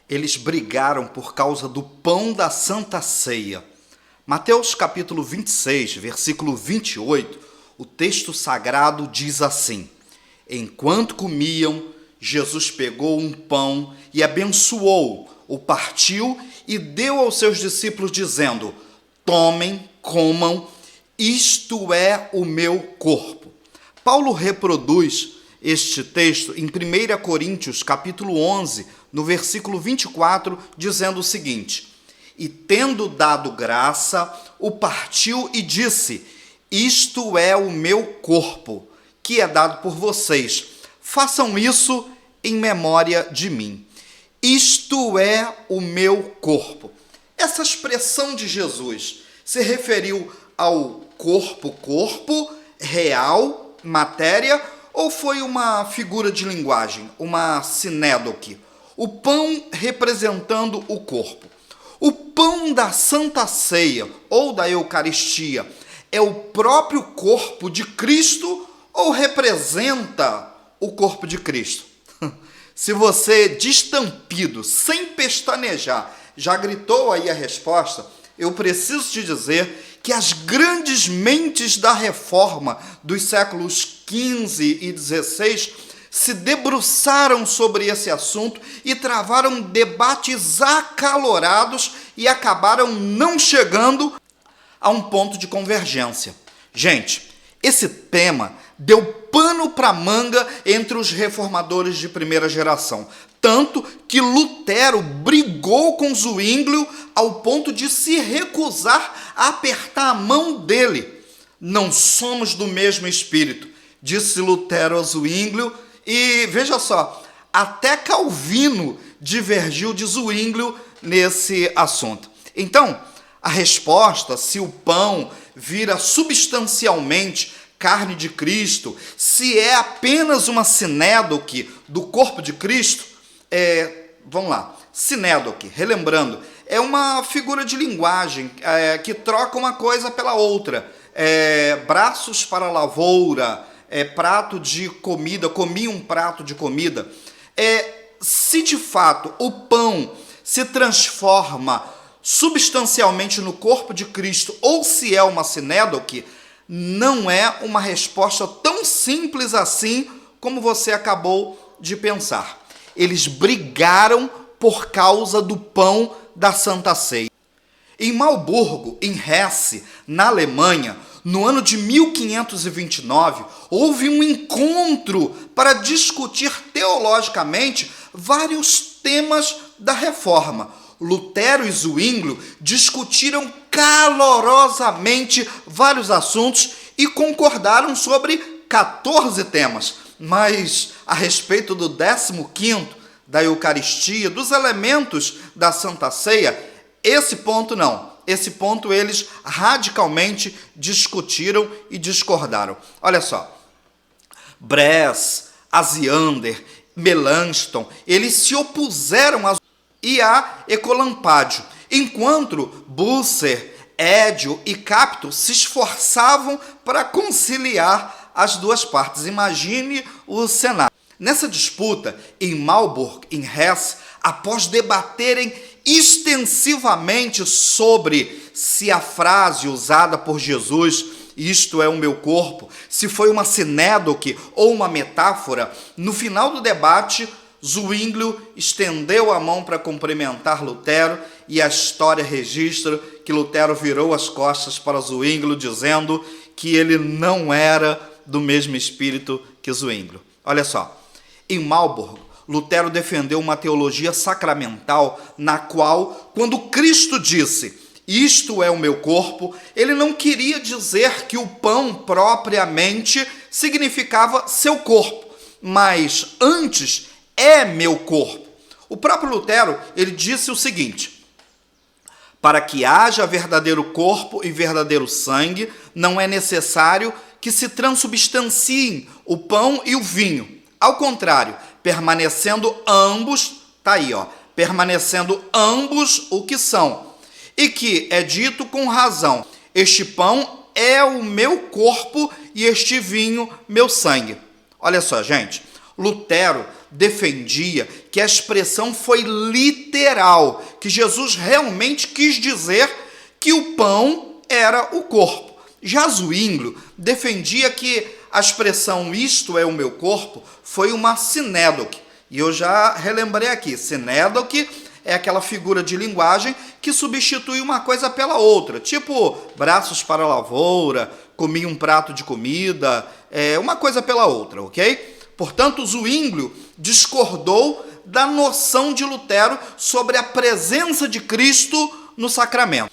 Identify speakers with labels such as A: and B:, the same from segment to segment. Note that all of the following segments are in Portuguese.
A: Eles brigaram por causa do pão da Santa Ceia. Mateus capítulo 26, versículo 28, o texto sagrado diz assim: Enquanto comiam, Jesus pegou um pão e abençoou, o partiu e deu aos seus discípulos, dizendo: Tomem, comam, isto é o meu corpo. Paulo reproduz este texto em 1 Coríntios capítulo 11, no versículo 24, dizendo o seguinte: E tendo dado graça, o partiu e disse: Isto é o meu corpo, que é dado por vocês. Façam isso em memória de mim. Isto é o meu corpo. Essa expressão de Jesus se referiu ao corpo real, matéria, ou foi uma figura de linguagem, uma sinédoque? O pão representando o corpo. O pão da Santa Ceia ou da Eucaristia é o próprio corpo de Cristo ou representa o corpo de Cristo? Se você, destampido, sem pestanejar, já gritou aí a resposta, eu preciso te dizer que as grandes mentes da reforma dos séculos XV e XVI se debruçaram sobre esse assunto e travaram debates acalorados e acabaram não chegando a um ponto de convergência. Gente, esse tema deu pano para manga entre os reformadores de primeira geração, tanto que Lutero brigou com Zwinglio ao ponto de se recusar a apertar a mão dele. Não somos do mesmo espírito, disse Lutero a Zwinglio, e veja só, até Calvino divergiu de Zwinglio nesse assunto. Então, a resposta, se o pão vira substancialmente carne de Cristo, se é apenas uma sinédoque do corpo de Cristo, vamos lá, sinédoque, relembrando, é uma figura de linguagem que troca uma coisa pela outra, braços para a lavoura, prato de comida, comi um prato de comida. Se de fato o pão se transforma substancialmente no corpo de Cristo, ou se é uma sinédoque, não é uma resposta tão simples assim como você acabou de pensar. Eles brigaram por causa do pão da Santa Ceia. Em Marburgo, em Hesse, na Alemanha, no ano de 1529, houve um encontro para discutir teologicamente vários temas da reforma. Lutero e Zwinglio discutiram calorosamente vários assuntos e concordaram sobre 14 temas, mas a respeito do 15º, da Eucaristia, dos elementos da Santa Ceia, esse ponto não. Esse ponto eles radicalmente discutiram e discordaram. Olha só, Bres, Asiander, Melanchthon, eles se opuseram a Ecolampádio, enquanto Bucer, Édio e Capito se esforçavam para conciliar as duas partes. Imagine o cenário. Nessa disputa, em Marburg, em Hesse, após debaterem extensivamente sobre se a frase usada por Jesus, isto é o meu corpo, se foi uma sinédoque ou uma metáfora, no final do debate, Zwinglio estendeu a mão para cumprimentar Lutero e a história registra que Lutero virou as costas para Zwinglio, dizendo que ele não era do mesmo espírito que Zwinglio. Olha só, em Marburg, Lutero defendeu uma teologia sacramental na qual, quando Cristo disse, isto é o meu corpo, ele não queria dizer que o pão propriamente significava seu corpo, mas antes é meu corpo. O próprio Lutero, ele disse o seguinte: para que haja verdadeiro corpo e verdadeiro sangue, não é necessário que se transubstanciem o pão e o vinho. Ao contrário, permanecendo ambos, tá aí, permanecendo ambos o que são. E que é dito com razão, este pão é o meu corpo e este vinho meu sangue. Olha só, gente, Lutero defendia que a expressão foi literal, que Jesus realmente quis dizer que o pão era o corpo. Já Zwinglio defendia que a expressão "isto é o meu corpo" foi uma sinédoque. E eu já relembrei aqui, sinédoque é aquela figura de linguagem que substitui uma coisa pela outra, tipo braços para a lavoura, comi um prato de comida, uma coisa pela outra, ok? Portanto, Zwinglio discordou da noção de Lutero sobre a presença de Cristo no sacramento.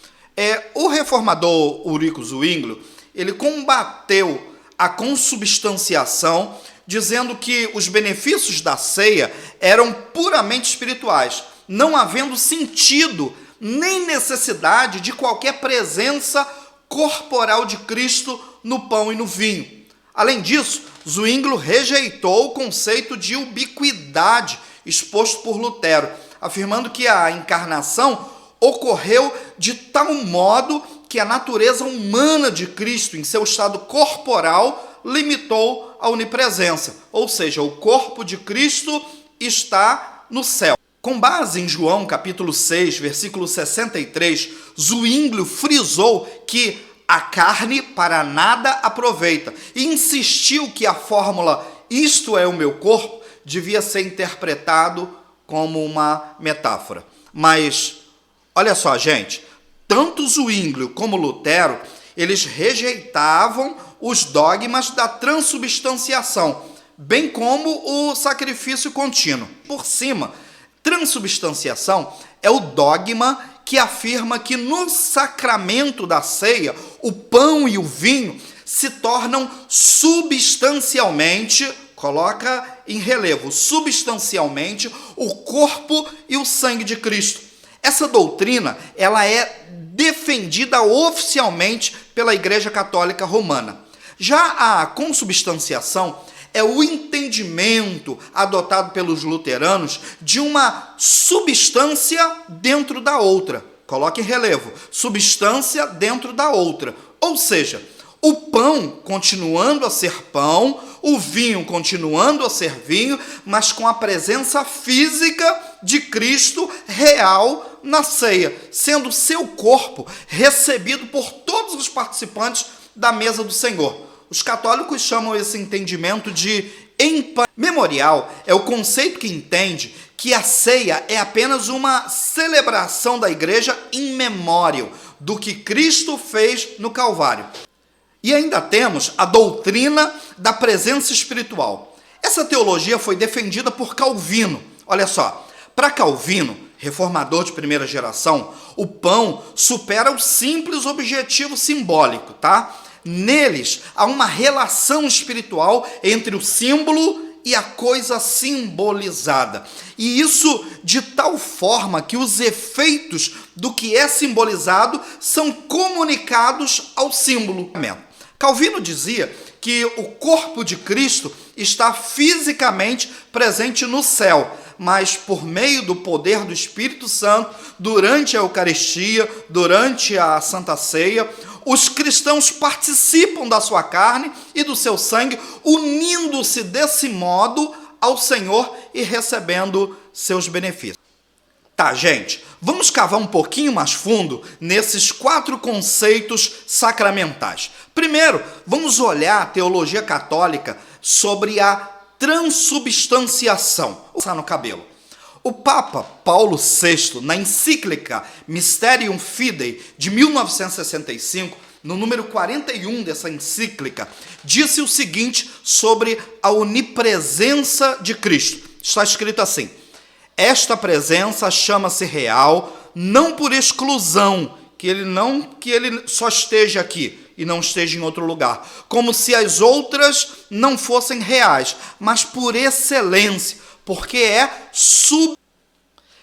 A: O reformador Ulrico Zwinglio, ele combateu a consubstanciação, dizendo que os benefícios da ceia eram puramente espirituais, não havendo sentido nem necessidade de qualquer presença corporal de Cristo no pão e no vinho. Além disso, Zwinglio rejeitou o conceito de ubiquidade exposto por Lutero, afirmando que a encarnação ocorreu de tal modo que a natureza humana de Cristo, em seu estado corporal, limitou a onipresença, ou seja, o corpo de Cristo está no céu. Com base em João capítulo 6, versículo 63, Zwinglio frisou que a carne para nada aproveita e insistiu que a fórmula "isto é o meu corpo" devia ser interpretado como uma metáfora. Mas, olha só, gente, tanto Zwinglio como Lutero, eles rejeitavam os dogmas da transubstanciação, bem como o sacrifício contínuo. Por cima, transubstanciação é o dogma que afirma que no sacramento da ceia, o pão e o vinho se tornam substancialmente, coloca em relevo, substancialmente, o corpo e o sangue de Cristo. Essa doutrina, ela é defendida oficialmente pela Igreja Católica Romana. Já a consubstanciação é o entendimento adotado pelos luteranos de uma substância dentro da outra. Coloque em relevo, substância dentro da outra. Ou seja, o pão continuando a ser pão, o vinho continuando a ser vinho, mas com a presença física de Cristo real na ceia, sendo seu corpo recebido por todos os participantes da mesa do Senhor. Os católicos chamam esse entendimento de memorial. É o conceito que entende que a ceia é apenas uma celebração da igreja in memoriam do que Cristo fez no Calvário. E ainda temos a doutrina da presença espiritual. Essa teologia foi defendida por Calvino. Olha só, para Calvino, reformador de primeira geração, o pão supera o simples objetivo simbólico, tá? Neles há uma relação espiritual entre o símbolo e a coisa simbolizada. E isso de tal forma que os efeitos do que é simbolizado são comunicados ao símbolo. Calvino dizia que o corpo de Cristo está fisicamente presente no céu, mas por meio do poder do Espírito Santo, durante a Eucaristia, durante a Santa Ceia, os cristãos participam da sua carne e do seu sangue, unindo-se desse modo ao Senhor e recebendo seus benefícios. Tá, gente, vamos cavar um pouquinho mais fundo nesses 4 conceitos sacramentais. Primeiro, vamos olhar a teologia católica sobre a transubstanciação. Vou passar no cabelo. O Papa Paulo VI, na encíclica Mysterium Fidei, de 1965, no número 41 dessa encíclica, disse o seguinte sobre a onipresença de Cristo. Está escrito assim: esta presença chama-se real, não por exclusão, que ele só esteja aqui e não esteja em outro lugar, como se as outras não fossem reais, mas por excelência, porque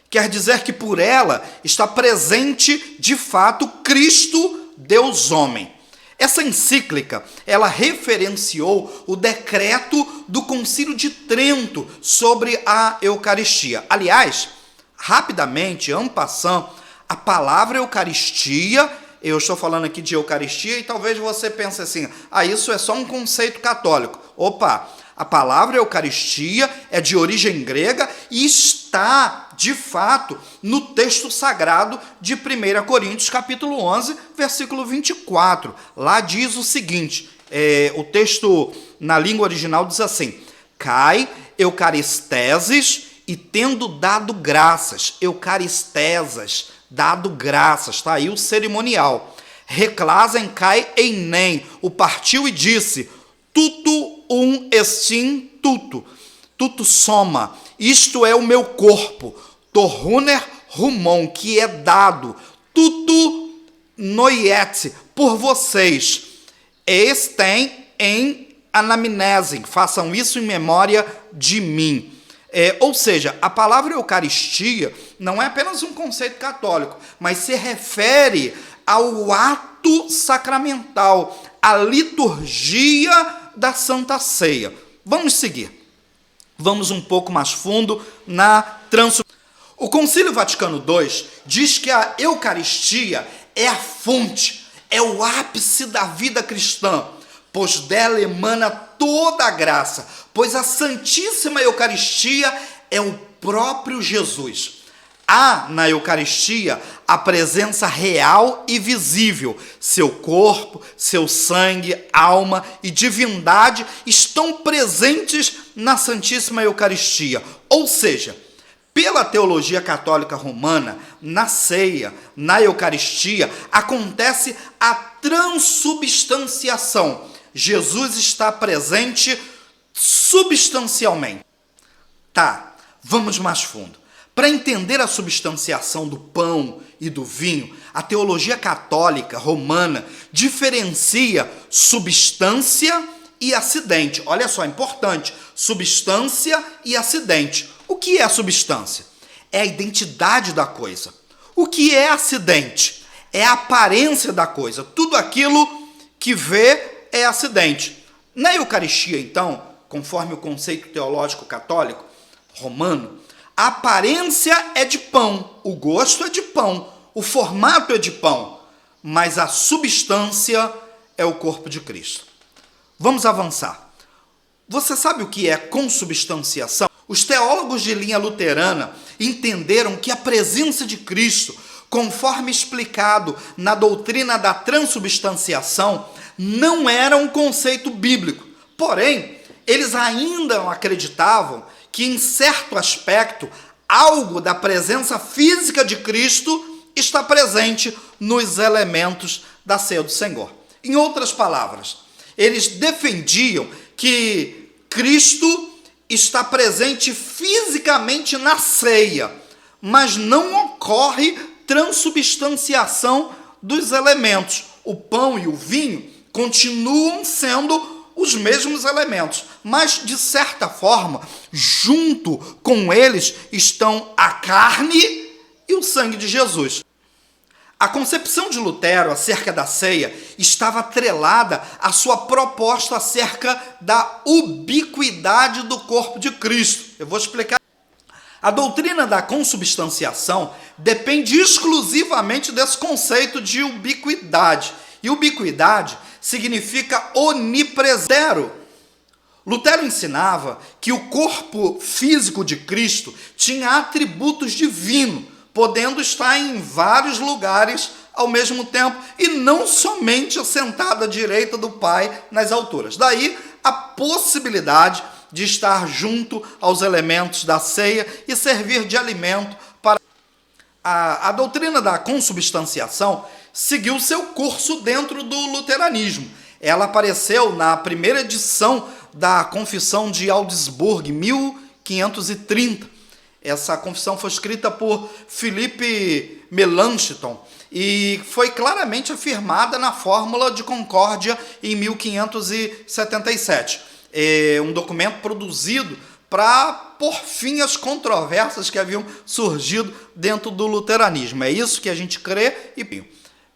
A: quer dizer que por ela está presente, de fato, Cristo, Deus homem. Essa encíclica, ela referenciou o decreto do Concílio de Trento sobre a Eucaristia. Aliás, rapidamente, en passant, a palavra Eucaristia, eu estou falando aqui de Eucaristia e talvez você pense assim, isso é só um conceito católico. Opa! A palavra Eucaristia é de origem grega e está, de fato, no texto sagrado de 1 Coríntios, capítulo 11, versículo 24. Lá diz o seguinte, o texto na língua original diz assim: Kai eucaristeses, e tendo dado graças, eucaristesas, dado graças, está aí o cerimonial. Reclasem Kai einem, o partiu e disse, tudo estin tudo, tudo soma, isto é o meu corpo, torruner rumon, que é dado, tudo noiete, por vocês, estem em anamnese, façam isso em memória de mim. Ou seja, a palavra Eucaristia não é apenas um conceito católico, mas se refere ao ato sacramental, à liturgia da Santa Ceia. Vamos seguir. Vamos um pouco mais fundo na transubstância. O Concílio Vaticano II diz que a Eucaristia é a fonte, é o ápice da vida cristã, pois dela emana toda a graça, pois a Santíssima Eucaristia é o próprio Jesus. Há na Eucaristia a presença real e visível. Seu corpo, seu sangue, alma e divindade estão presentes na Santíssima Eucaristia. Ou seja, pela teologia católica romana, na ceia, na Eucaristia, acontece a transubstanciação. Jesus está presente substancialmente. Tá, vamos mais fundo. Para entender a substanciação do pão e do vinho, a teologia católica romana diferencia substância e acidente. Olha só, importante, substância e acidente. O que é a substância? É a identidade da coisa. O que é acidente? É a aparência da coisa. Tudo aquilo que vê é acidente. Na Eucaristia, então, conforme o conceito teológico católico romano, a aparência é de pão, o gosto é de pão, o formato é de pão, mas a substância é o corpo de Cristo. Vamos avançar. Você sabe o que é consubstanciação? Os teólogos de linha luterana entenderam que a presença de Cristo, conforme explicado na doutrina da transubstanciação, não era um conceito bíblico. Porém, eles ainda acreditavam que, em certo aspecto, algo da presença física de Cristo está presente nos elementos da ceia do Senhor. Em outras palavras, eles defendiam que Cristo está presente fisicamente na ceia, mas não ocorre transubstanciação dos elementos. O pão e o vinho continuam sendo os mesmos elementos, mas, de certa forma, junto com eles estão a carne e o sangue de Jesus. A concepção de Lutero acerca da ceia estava atrelada à sua proposta acerca da ubiquidade do corpo de Cristo. Eu vou explicar. A doutrina da consubstanciação depende exclusivamente desse conceito de ubiquidade. E ubiquidade significa onipresente. Lutero ensinava que o corpo físico de Cristo tinha atributos divinos, podendo estar em vários lugares ao mesmo tempo e não somente assentado à direita do Pai nas alturas. Daí a possibilidade de estar junto aos elementos da ceia e servir de alimento para... A doutrina da consubstanciação seguiu seu curso dentro do luteranismo. Ela apareceu na primeira edição da Confissão de Augsburgo, 1530. Essa confissão foi escrita por Philippe Melanchthon e foi claramente afirmada na Fórmula de Concórdia em 1577. É um documento produzido para pôr fim às controvérsias que haviam surgido dentro do luteranismo. É isso que a gente crê e...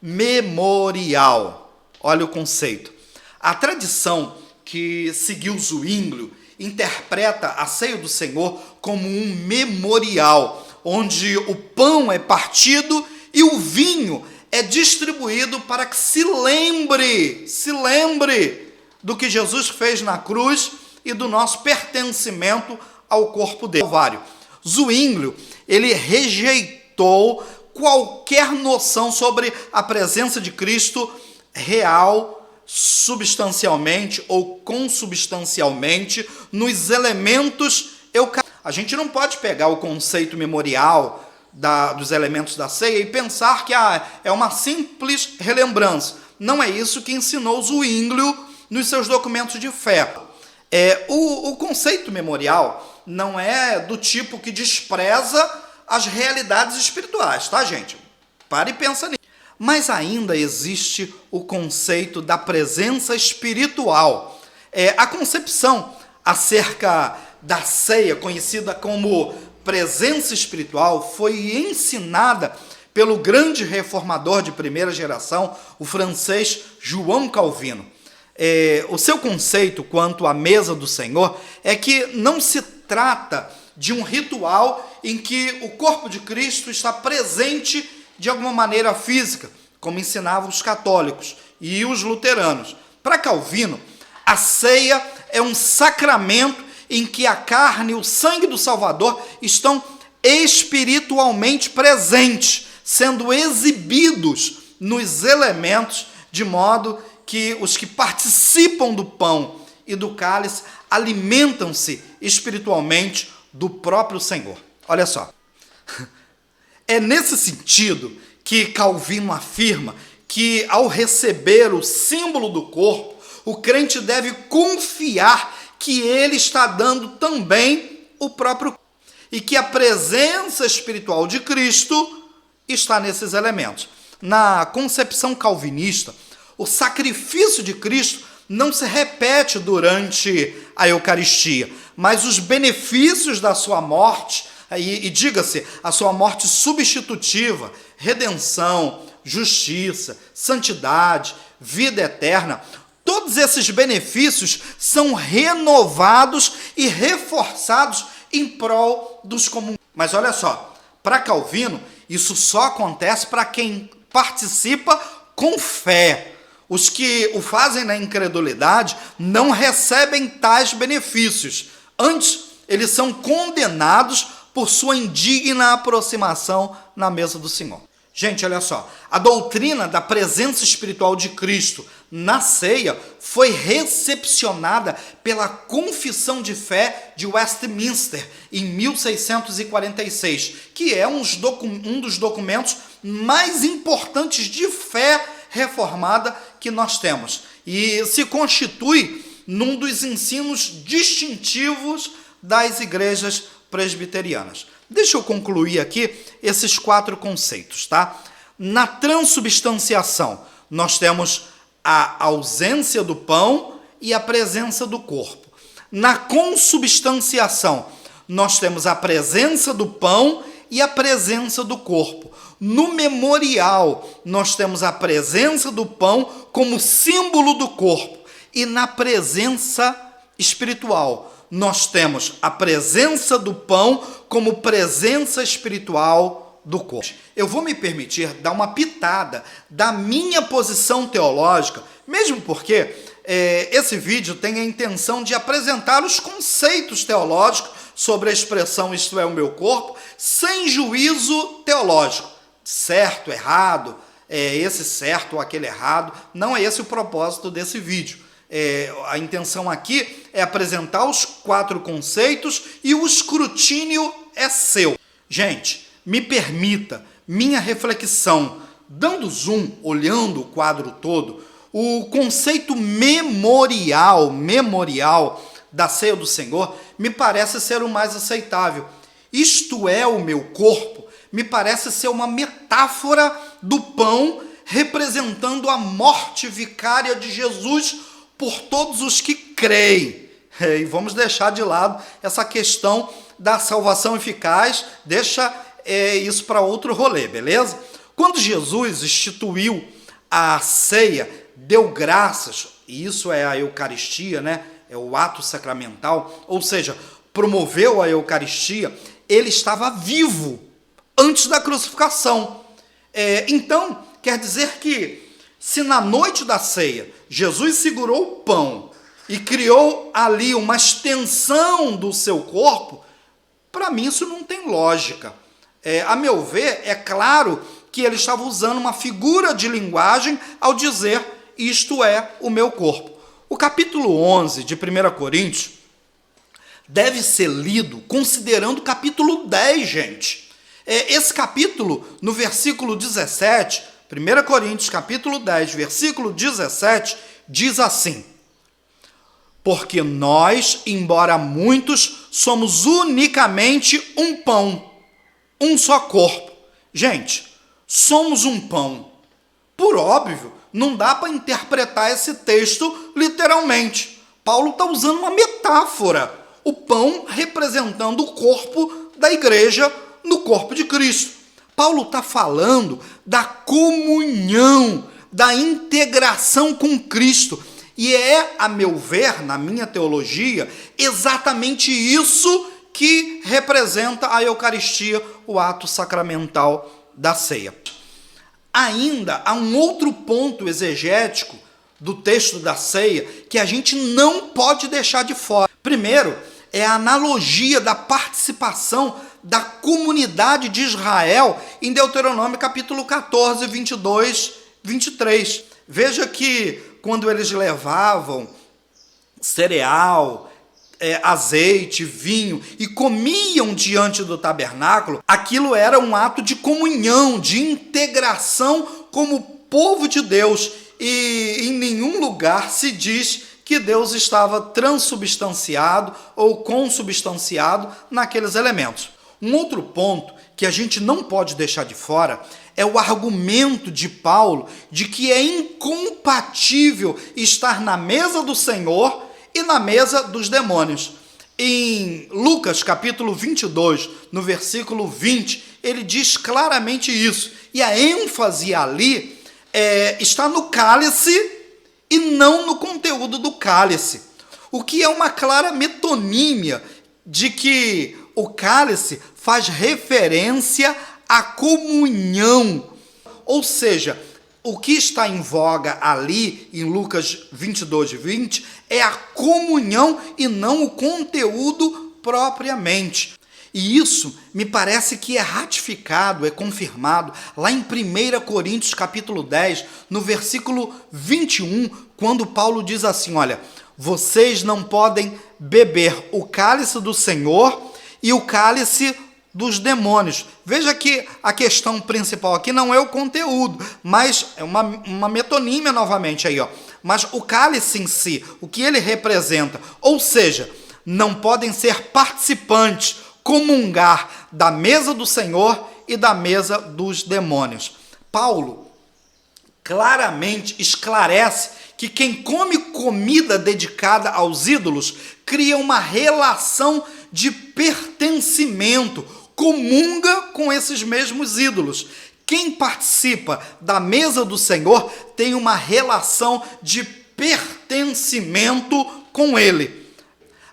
A: Memorial. Olha o conceito. A tradição que seguiu Zwinglio interpreta a ceia do Senhor como um memorial, onde o pão é partido e o vinho é distribuído para que se lembre do que Jesus fez na cruz e do nosso pertencimento ao corpo dele. Zwinglio, ele rejeitou qualquer noção sobre a presença de Cristo real, substancialmente ou consubstancialmente nos elementos eucarísticos. A gente não pode pegar o conceito memorial dos elementos da ceia e pensar que é uma simples relembrança. Não é isso que ensinou Zwinglio nos seus documentos de fé. O conceito memorial não é do tipo que despreza as realidades espirituais, tá, gente? Para e pensa nisso. Mas ainda existe o conceito da presença espiritual. A concepção acerca da ceia, conhecida como presença espiritual, foi ensinada pelo grande reformador de primeira geração, o francês João Calvino. O seu conceito quanto à mesa do Senhor é que não se trata de um ritual em que o corpo de Cristo está presente de alguma maneira física, como ensinavam os católicos e os luteranos. Para Calvino, a ceia é um sacramento em que a carne e o sangue do Salvador estão espiritualmente presentes, sendo exibidos nos elementos, de modo que os que participam do pão e do cálice alimentam-se espiritualmente do próprio Senhor. Olha só. É nesse sentido que Calvino afirma que, ao receber o símbolo do corpo, o crente deve confiar que ele está dando também o próprio corpo e que a presença espiritual de Cristo está nesses elementos. Na concepção calvinista, o sacrifício de Cristo não se repete durante a Eucaristia, mas os benefícios da sua morte, e diga-se, a sua morte substitutiva, redenção, justiça, santidade, vida eterna, todos esses benefícios são renovados e reforçados em prol dos comuns. Mas olha só, para Calvino, isso só acontece para quem participa com fé. Os que o fazem na incredulidade não recebem tais benefícios. Antes, eles são condenados por sua indigna aproximação na mesa do Senhor. Gente, olha só, a doutrina da presença espiritual de Cristo na ceia foi recepcionada pela Confissão de Fé de Westminster em 1646, que é um dos documentos mais importantes de fé reformada que nós temos, e se constitui num dos ensinos distintivos das igrejas presbiterianas. Deixa eu concluir aqui esses 4 conceitos, tá? Na transubstanciação, nós temos a ausência do pão e a presença do corpo. Na consubstanciação, nós temos a presença do pão e a presença do corpo. No memorial, nós temos a presença do pão como símbolo do corpo. E na presença espiritual, nós temos a presença do pão como presença espiritual do corpo. Eu vou me permitir dar uma pitada da minha posição teológica, mesmo porque esse vídeo tem a intenção de apresentar os conceitos teológicos sobre a expressão "isto é o meu corpo", sem juízo teológico. Certo, errado, esse certo ou aquele errado, não é esse o propósito desse vídeo. A intenção aqui é apresentar os 4 conceitos e o escrutínio é seu. Gente, me permita minha reflexão, dando zoom, olhando o quadro todo, o conceito memorial da ceia do Senhor me parece ser o mais aceitável. Isto é o meu corpo, me parece ser uma metáfora do pão representando a morte vicária de Jesus por todos os que creem. E vamos deixar de lado essa questão da salvação eficaz, deixa isso para outro rolê, beleza? Quando Jesus instituiu a ceia, deu graças, e isso é a Eucaristia, né? É o ato sacramental, ou seja, promoveu a Eucaristia, ele estava vivo antes da crucificação. Então, quer dizer que se na noite da ceia Jesus segurou o pão e criou ali uma extensão do seu corpo, para mim isso não tem lógica. A meu ver, é claro que ele estava usando uma figura de linguagem ao dizer: isto é o meu corpo. O capítulo 11 de 1 Coríntios deve ser lido considerando o capítulo 10, gente. Esse capítulo, no versículo 17, 1 Coríntios capítulo 10, versículo 17, diz assim: porque nós, embora muitos, somos unicamente um pão, um só corpo. Gente, somos um pão. Por óbvio, não dá para interpretar esse texto literalmente. Paulo está usando uma metáfora. O pão representando o corpo da igreja no corpo de Cristo. Paulo está falando da comunhão, da integração com Cristo. E é, a meu ver, na minha teologia, exatamente isso que representa a Eucaristia, o ato sacramental da ceia. Ainda há um outro ponto exegético do texto da ceia que a gente não pode deixar de fora. Primeiro, é a analogia da participação da comunidade de Israel em Deuteronômio capítulo 14, 22, 23. Veja que quando eles levavam cereal, azeite, vinho e comiam diante do tabernáculo, aquilo era um ato de comunhão, de integração como povo de Deus, e em nenhum lugar se diz que Deus estava transubstanciado ou consubstanciado naqueles elementos. Um outro ponto que a gente não pode deixar de fora é o argumento de Paulo de que é incompatível estar na mesa do Senhor e na mesa dos demônios. Em Lucas capítulo 22, no versículo 20, ele diz claramente isso. E a ênfase ali está no cálice e não no conteúdo do cálice. O que é uma clara metonímia de que o cálice faz referência à comunhão. Ou seja, o que está em voga ali, em Lucas 22, 20, é a comunhão e não o conteúdo propriamente. E isso me parece que é ratificado, é confirmado lá em 1 Coríntios capítulo 10, no versículo 21, quando Paulo diz assim: olha, vocês não podem beber o cálice do Senhor e o cálice dos demônios. Veja que a questão principal aqui não é o conteúdo, mas é uma metonímia novamente aí, ó. Mas o cálice em si, o que ele representa, ou seja, não podem ser participantes, comungar da mesa do Senhor e da mesa dos demônios. Paulo claramente esclarece que quem come comida dedicada aos ídolos cria uma relação de pertencimento, comunga com esses mesmos ídolos. Quem participa da mesa do Senhor tem uma relação de pertencimento com ele.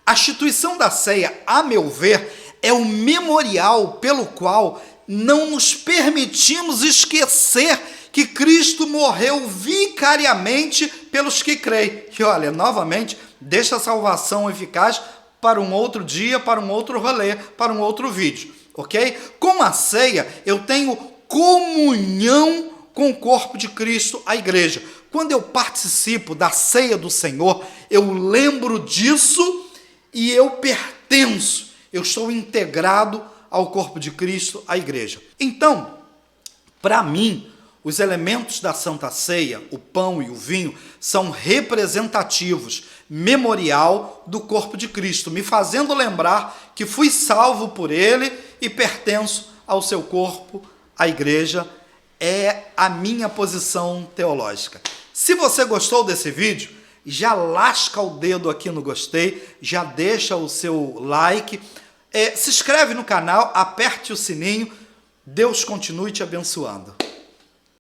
A: A instituição da ceia, a meu ver, é o memorial pelo qual não nos permitimos esquecer que Cristo morreu vicariamente pelos que creem. E olha, novamente, deixa a salvação eficaz para um outro dia, para um outro rolê, para um outro vídeo, ok? Com a ceia, eu tenho comunhão com o corpo de Cristo, a igreja. Quando eu participo da ceia do Senhor, eu lembro disso e eu pertenço, eu estou integrado ao corpo de Cristo, a igreja. Então, para mim, os elementos da Santa Ceia, o pão e o vinho, são representativos, memorial do corpo de Cristo, me fazendo lembrar que fui salvo por ele e pertenço ao seu corpo, a igreja. É a minha posição teológica. Se você gostou desse vídeo, já lasca o dedo aqui no gostei, já deixa o seu like, se inscreve no canal, aperte o sininho. Deus continue te abençoando.